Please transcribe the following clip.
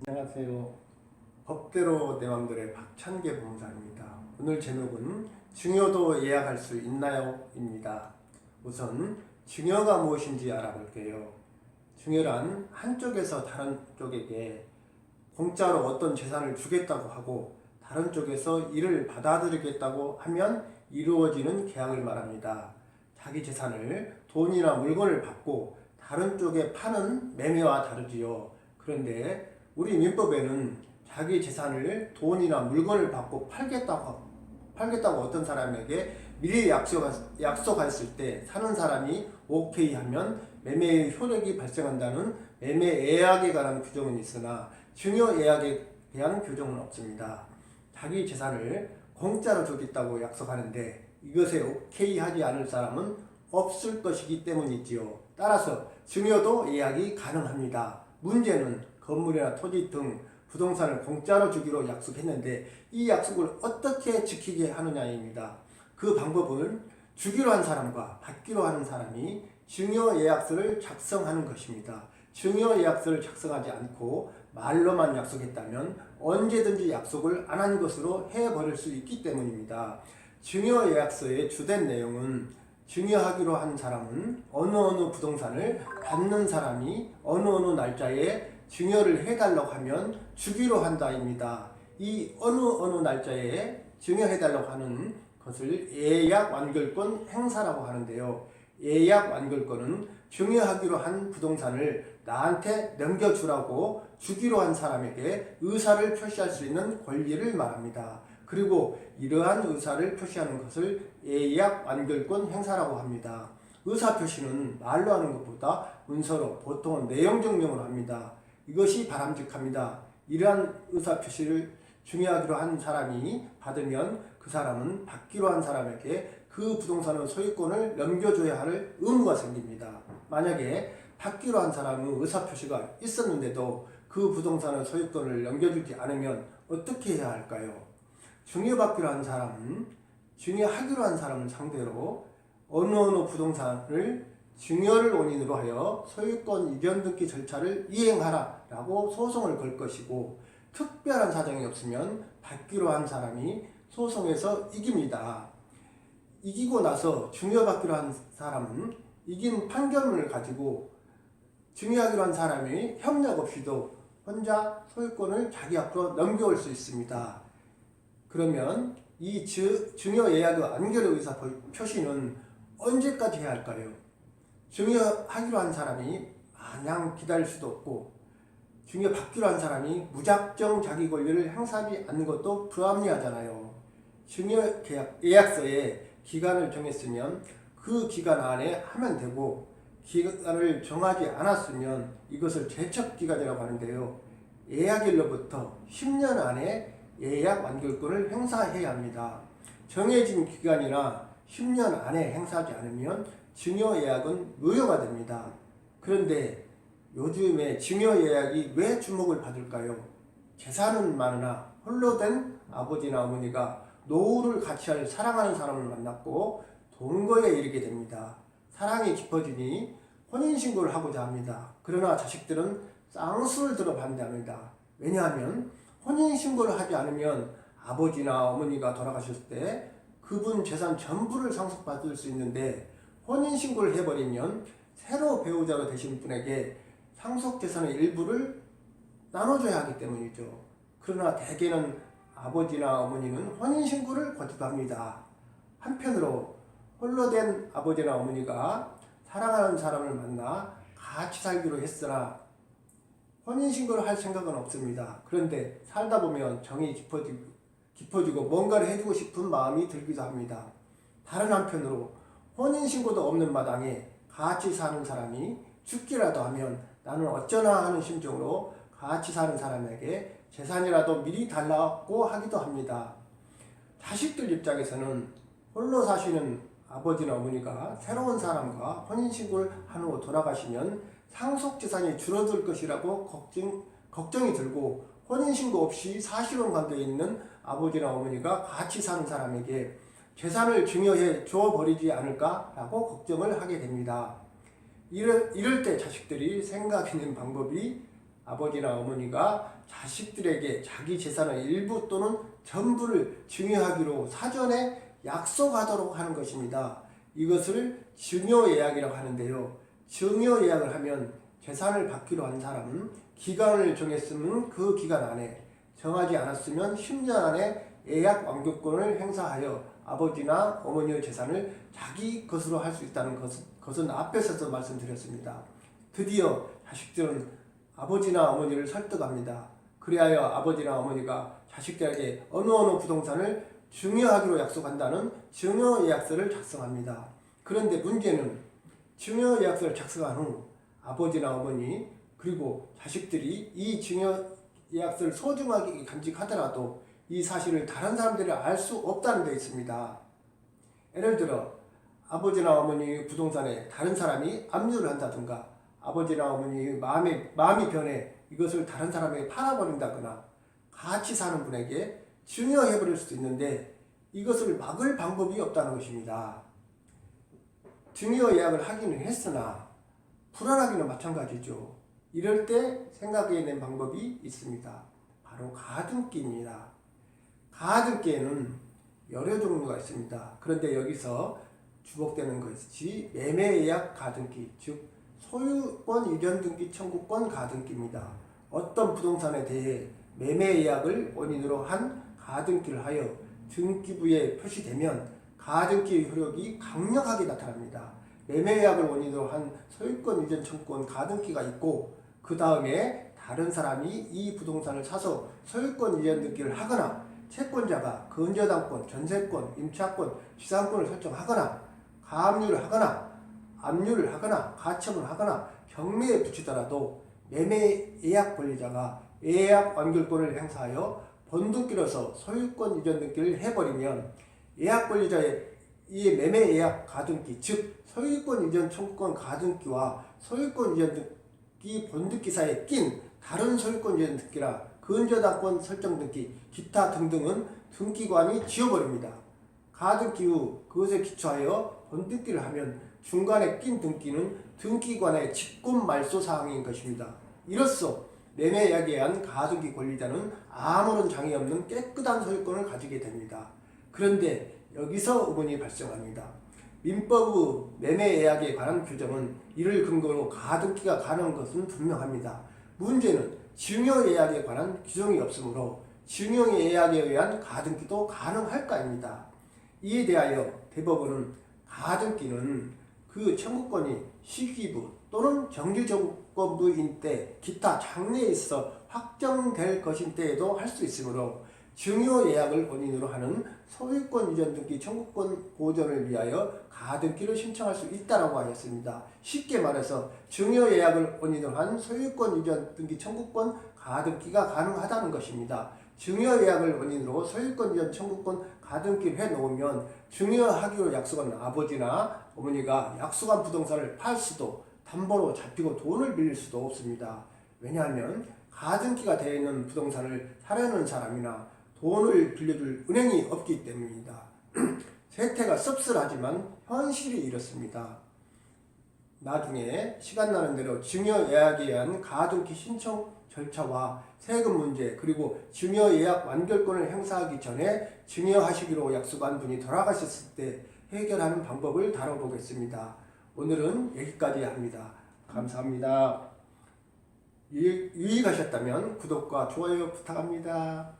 안녕하세요. 법대로 내 맘대로의 박찬계 법무사입니다. 오늘 제목은 증여도 예약할 수 있나요? 입니다. 우선 증여가 무엇인지 알아볼게요. 증여란 한쪽에서 다른 쪽에게 공짜로 어떤 재산을 주겠다고 하고 다른 쪽에서 이를 받아들이겠다고 하면 이루어지는 계약을 말합니다. 자기 재산을 돈이나 물건을 받고 다른 쪽에 파는 매매와 다르지요. 그런데 우리 민법에는 자기 재산을 돈이나 물건을 받고 팔겠다고 어떤 사람에게 미리 약속했을 때 사는 사람이 오케이 하면 매매의 효력이 발생한다는 매매예약에 관한 규정은 있으나 증여예약에 대한 규정은 없습니다. 자기 재산을 공짜로 주겠다고 약속하는데 이것에 오케이 하지 않을 사람은 없을 것이기 때문이지요. 따라서 증여도 예약이 가능합니다. 문제는 건물이나 토지 등 부동산을 공짜로 주기로 약속했는데 이 약속을 어떻게 지키게 하느냐입니다. 그 방법은 주기로 한 사람과 받기로 하는 사람이 증여예약서를 작성하는 것입니다. 증여예약서를 작성하지 않고 말로만 약속했다면 언제든지 약속을 안 한 것으로 해버릴 수 있기 때문입니다. 증여예약서의 주된 내용은 증여하기로 한 사람은 어느 부동산을 받는 사람이 어느 날짜에 증여를 해달라고 하면 주기로 한다입니다. 이 어느 날짜에 증여해달라고 하는 것을 예약 완결권 행사라고 하는데요. 예약 완결권은 증여하기로 한 부동산을 나한테 넘겨주라고 주기로 한 사람에게 의사를 표시할 수 있는 권리를 말합니다. 그리고 이러한 의사를 표시하는 것을 예약 완결권 행사라고 합니다. 의사 표시는 말로 하는 것보다 문서로 보통은 내용 증명을 합니다. 이것이 바람직합니다. 이러한 의사 표시를 증여하기로 한 사람이 받으면 그 사람은 받기로 한 사람에게 그 부동산의 소유권을 넘겨줘야 할 의무가 생깁니다. 만약에 받기로 한 사람의 의사 표시가 있었는데도 그 부동산의 소유권을 넘겨주지 않으면 어떻게 해야 할까요? 증여받기로 한 사람은 증여하기로 한 사람을 상대로 어느 부동산을 증여를 원인으로 하여 소유권 이전 등기 절차를 이행하라 라고 소송을 걸 것이고 특별한 사정이 없으면 받기로 한 사람이 소송에서 이깁니다. 이기고 나서 증여받기로 한 사람은 이긴 판결문을 가지고 증여하기로 한 사람이 협력 없이도 혼자 소유권을 자기 앞으로 넘겨올 수 있습니다. 그러면 이 증여예약의 완결의 의사 표시는 언제까지 해야 할까요? 증여하기로 한 사람이 마냥 기다릴 수도 없고 증여받기로 한 사람이 무작정 자기 권리를 행사하지 않는 것도 불합리하잖아요. 증여예약서에 기간을 정했으면 그 기간 안에 하면 되고 기간을 정하지 않았으면 이것을 제척기간이라고 하는데요. 예약일로부터 10년 안에 예약 완결권을 행사해야 합니다. 정해진 기간이나 10년 안에 행사하지 않으면 증여예약은 무효가 됩니다. 그런데 요즘에 증여예약이 왜 주목을 받을까요? 재산은 많으나 홀로 된 아버지나 어머니가 노후를 같이 할 사랑하는 사람을 만났고 동거에 이르게 됩니다. 사랑이 깊어지니 혼인신고를 하고자 합니다. 그러나 자식들은 쌍수를 들어 반대합니다. 왜냐하면 혼인신고를 하지 않으면 아버지나 어머니가 돌아가셨을 때 그분 재산 전부를 상속받을 수 있는데 혼인신고를 해버리면 새로 배우자가 되신 분에게 상속재산의 일부를 나눠줘야 하기 때문이죠. 그러나 대개는 아버지나 어머니는 혼인신고를 거듭합니다. 한편으로 홀로 된 아버지나 어머니가 사랑하는 사람을 만나 같이 살기로 했으나 혼인신고를 할 생각은 없습니다. 그런데 살다 보면 정이 깊어지고 뭔가를 해주고 싶은 마음이 들기도 합니다. 다른 한편으로 혼인신고도 없는 마당에 같이 사는 사람이 죽기라도 하면 나는 어쩌나 하는 심정으로 같이 사는 사람에게 재산이라도 미리 달라고 하기도 합니다. 자식들 입장에서는 홀로 사시는 아버지나 어머니가 새로운 사람과 혼인신고를 한 후 돌아가시면 상속재산이 줄어들 것이라고 걱정이 들고 혼인신고 없이 사실혼 관계에 있는 아버지나 어머니가 같이 사는 사람에게 재산을 증여해 줘버리지 않을까라고 걱정을 하게 됩니다. 이럴 때 자식들이 생각하는 방법이 아버지나 어머니가 자식들에게 자기 재산의 일부 또는 전부를 증여하기로 사전에 약속하도록 하는 것입니다. 이것을 증여예약이라고 하는데요. 증여예약을 하면 재산을 받기로 한 사람은 기간을 정했으면 그 기간 안에, 정하지 않았으면 10년 안에 예약 완결권을 행사하여 아버지나 어머니의 재산을 자기 것으로 할 수 있다는 것은 앞에서도 말씀드렸습니다. 드디어 자식들은 아버지나 어머니를 설득합니다. 그리하여 아버지나 어머니가 자식들에게 어느 부동산을 증여하기로 약속한다는 증여예약서를 작성합니다. 그런데 문제는 증여예약서를 작성한 후 아버지나 어머니 그리고 자식들이 이 증여예약서를 소중하게 간직하더라도 이 사실을 다른 사람들이 알 수 없다는 데 있습니다. 예를 들어 아버지나 어머니 부동산에 다른 사람이 압류를 한다든가 아버지나 어머니 마음이 변해 이것을 다른 사람에게 팔아버린다거나 같이 사는 분에게 증여해버릴 수도 있는데 이것을 막을 방법이 없다는 것입니다. 증여예약을 하기는 했으나 불안하기는 마찬가지죠. 이럴 때 생각해낸 방법이 있습니다. 바로 가등기입니다. 가등기에는 여러 종류가 있습니다. 그런데 여기서 주목되는 것이 매매예약 가등기, 즉 소유권 이전 등기 청구권 가등기입니다. 어떤 부동산에 대해 매매예약을 원인으로 한 가등기를 하여 등기부에 표시되면 가등기의 효력이 강력하게 나타납니다. 매매예약을 원인으로 한 소유권 이전 청구권 가등기가 있고 그 다음에 다른 사람이 이 부동산을 사서 소유권 이전 등기를 하거나 채권자가 근저당권, 전세권, 임차권, 지상권을 설정하거나 가압류를 하거나 압류를 하거나 가처분을 하거나 경매에 붙이더라도 매매예약 권리자가 예약 완결권을 행사하여 번등기로서 소유권 이전 등기를 해버리면 예약 권리자의 이 매매예약 가등기, 즉 소유권 이전 청구권 가등기와 소유권 이전 등기 번등기 사이에 낀 다른 소유권 이전 등기라 근저당권 설정 등기, 기타 등등은 등기관이 지워버립니다. 가등기 후 그것에 기초하여 번등기를 하면 중간에 낀 등기는 등기관의 직권 말소 사항인 것입니다. 이로써 매매예약에 의한 가등기 권리자는 아무런 장애 없는 깨끗한 소유권을 가지게 됩니다. 그런데 여기서 의문이 발생합니다. 민법의 매매예약에 관한 규정은 이를 근거로 가등기가 가능한 것은 분명합니다. 문제는 증여예약에 관한 규정이 없으므로 증여예약에 의한 가등기도 가능할까입니다. 이에 대하여 대법원은 가등기는 그 청구권이 시기부 또는 정지조건부인 때 기타 장래에 있어 확정될 것인 때에도 할 수 있으므로 증여예약을 원인으로 하는 소유권 이전 등기 청구권 보전을 위하여 가등기를 신청할 수 있다고 하였습니다. 쉽게 말해서 증여예약을 원인으로 한 소유권 이전 등기 청구권 가등기가 가능하다는 것입니다. 증여예약을 원인으로 소유권 이전 청구권 가등기를 해놓으면 증여하기로 약속한 아버지나 어머니가 약속한 부동산을 팔 수도 담보로 잡히고 돈을 빌릴 수도 없습니다. 왜냐하면 가등기가 되어 있는 부동산을 사려는 사람이나 돈을 빌려줄 은행이 없기 때문입니다. 세태가 씁쓸하지만 현실이 이렇습니다. 나중에 시간 나는 대로 증여예약에 의한 가등기 신청 절차와 세금 문제 그리고 증여예약 완결권을 행사하기 전에 증여하시기로 약속한 분이 돌아가셨을 때 해결하는 방법을 다뤄보겠습니다. 오늘은 여기까지 합니다. 감사합니다. 유익하셨다면 구독과 좋아요 부탁합니다.